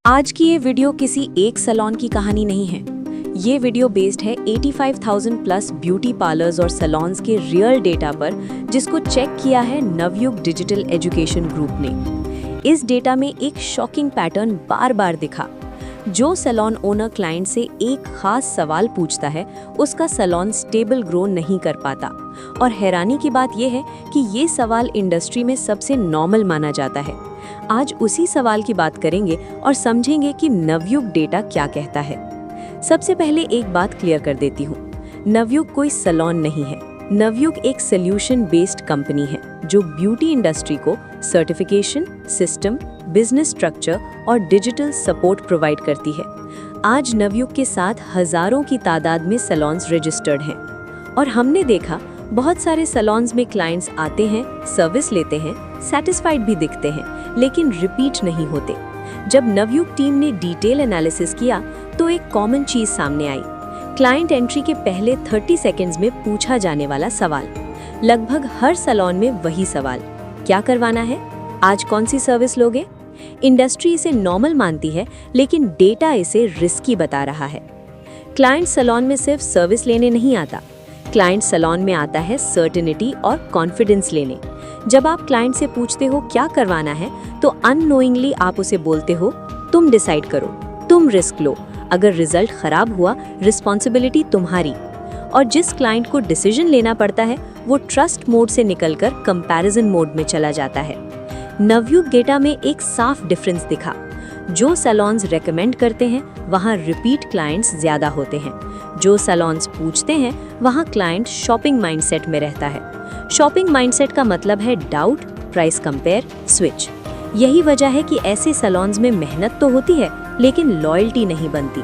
आज की ये वीडियो किसी एक सैलून की कहानी नहीं है। ये वीडियो बेस्ड है 85,000 प्लस ब्यूटी पार्लर्स और सैलून्स के रियल डेटा पर, जिसको चेक किया है नवयुग डिजिटल एजुकेशन ग्रुप ने। इस डेटा में एक शॉकिंग पैटर्न बार बार दिखा। जो सैलून ओनर क्लाइंट से एक खास सवाल पूछता है, उसका सैलून स्टेबल ग्रो नहीं कर पाता। और हैरानी की बात यह है कि ये सवाल इंडस्ट्री में सबसे नॉर्मल माना जाता है। आज उसी सवाल की बात करेंगे और समझेंगे कि नवयुग डेटा क्या कहता है। सबसे पहले एक बात क्लियर कर देती हूँ, नवयुग कोई सैलून नहीं है। नवयुग एक सोल्यूशन बेस्ड कंपनी है जो ब्यूटी इंडस्ट्री को सर्टिफिकेशन, सिस्टम, बिजनेस स्ट्रक्चर और डिजिटल सपोर्ट प्रोवाइड करती है। आज नवयुग के साथ हजारों की तादाद में सैलून्स रजिस्टर्ड हैं और हमने देखा बहुत सारे सैलून्स में क्लाइंट्स आते हैं, सर्विस लेते हैं, सैटिस्फाइड भी दिखते हैं, लेकिन रिपीट नहीं होते। जब नवयुग टीम ने डिटेल एनालिसिस किया तो एक कॉमन चीज सामने आई। क्लाइंट एंट्री के पहले 30 सेकंड्स में पूछा जाने वाला सवाल। लगभग हर सैलून में वही सवाल, क्या करवाना है, आज कौन सी सर्विस लोगे। इंडस्ट्री इसे नॉर्मल मानती है, लेकिन डेटा इसे रिस्की बता रहा है। क्लाइंट सैलून में सिर्फ सर्विस लेने नहीं आता, क्लाइंट सैलून में आता है सर्टेनिटी और कॉन्फिडेंस लेने। जब आप क्लाइंट से पूछते हो क्या करवाना है, तो अननोइंगली आप उसे बोलते हो, तुम डिसाइड करो, तुम रिस्क लो, अगर रिजल्ट खराब हुआ रिस्पॉन्सिबिलिटी तुम्हारी। और जिस क्लाइंट को डिसीजन लेना पड़ता है, वो ट्रस्ट मोड से निकलकर कंपैरिजन मोड में चला जाता है। नवयुग डेटा में एक साफ डिफरेंस दिखा। जो सैलून्स रेकमेंड करते हैं, वहाँ रिपीट क्लाइंट्स ज्यादा होते हैं। जो सैलून्स पूछते हैं, वहाँ क्लाइंट शॉपिंग माइंडसेट में रहता है। शॉपिंग माइंडसेट का मतलब है डाउट, प्राइस कंपेयर, स्विच। यही वजह है कि ऐसे सैलून्स में मेहनत तो होती है, लेकिन लॉयल्टी नहीं बनती।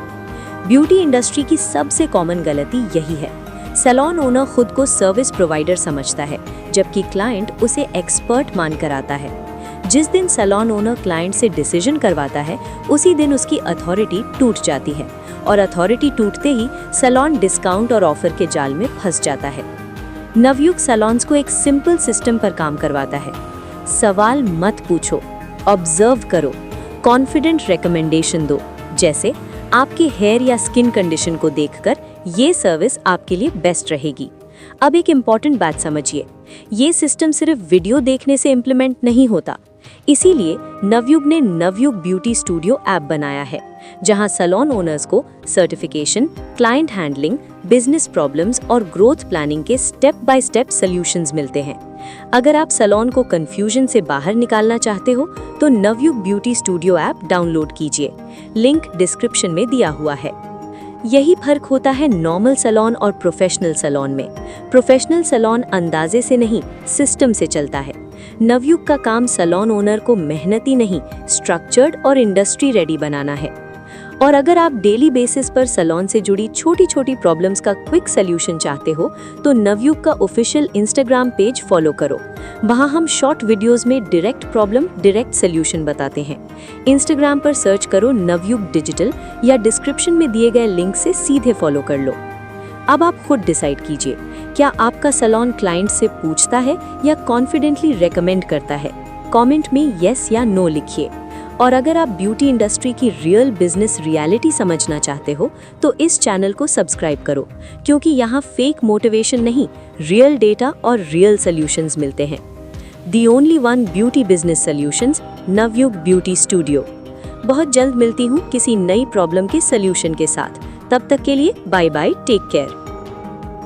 ब्यूटी इंडस्ट्री की सबसे कॉमन गलती यही है। सैलून ओनर खुद को सर्विस प्रोवाइडर समझता है, जबकि क्लाइंट उसे एक्सपर्ट मानकर आता है। जिस दिन सैलून ओनर क्लाइंट से डिसीजन करवाता है, उसी दिन उसकी अथॉरिटी टूट जाती है, और अथॉरिटी टूटते ही सैलून डिस्काउंट और ऑफर के जाल में फंस जाता है। नवयुग सैलून्स को एक सिंपल सिस्टम पर काम करवाता है। सवाल मत पूछो, ऑब्जर्व करो, कॉन्फिडेंट रिकमेंडेशन दो, जैसे आपके हेयर या स्किन कंडीशन को देखकर ये सर्विस आपके लिए बेस्ट रहेगी। अब एक इम्पॉर्टेंट बात समझिए, ये सिस्टम सिर्फ वीडियो देखने से इम्प्लीमेंट नहीं होता। इसीलिए नवयुग ने नवयुग ब्यूटी स्टूडियो ऐप बनाया है, जहां सैलून ओनर्स को certification, client handling, business problems और ग्रोथ प्लानिंग के स्टेप बाय स्टेप सॉल्यूशंस मिलते हैं। अगर आप सैलून को कंफ्यूजन से बाहर निकालना चाहते हो, तो Navyug beauty studio app download कीजिए, लिंक डिस्क्रिप्शन में दिया हुआ है। यही फर्क होता है नॉर्मल सैलून और प्रोफेशनल सैलून में। प्रोफेशनल सैलून अंदाजे से नहीं, सिस्टम से चलता है। नवयुग का काम सैलून ओनर को मेहनती नहीं, स्ट्रक्चर्ड और इंडस्ट्री रेडी बनाना है। और अगर आप डेली बेसिस पर सैलून से जुड़ी छोटी छोटी प्रॉब्लम्स का क्विक सॉल्यूशन चाहते हो, तो नवयुग का ऑफिशियल इंस्टाग्राम पेज फॉलो करो। वहाँ हम शॉर्ट वीडियोस में डायरेक्ट प्रॉब्लम, डायरेक्ट सॉल्यूशन बताते हैं। इंस्टाग्राम पर सर्च करो नवयुग डिजिटल, या डिस्क्रिप्शन में दिए गए लिंक से सीधे फॉलो कर लो। अब आप खुद डिसाइड कीजिए, क्या आपका सैलून क्लाइंट से पूछता है या कॉन्फिडेंटली रेकमेंड करता है। कमेंट में येस या नो लिखिए। और अगर आप ब्यूटी इंडस्ट्री की रियल बिजनेस रियलिटी समझना चाहते हो, तो इस चैनल को सब्सक्राइब करो, क्योंकि यहाँ फेक मोटिवेशन नहीं, रियल डेटा और रियल सॉल्यूशंस मिलते हैं। The only one beauty business solutions, Navyug beauty studio. बहुत जल्द मिलती हूँ किसी नई प्रॉब्लम के सॉल्यूशन के साथ। तब तक के लिए बाय बाय, टेक केयर।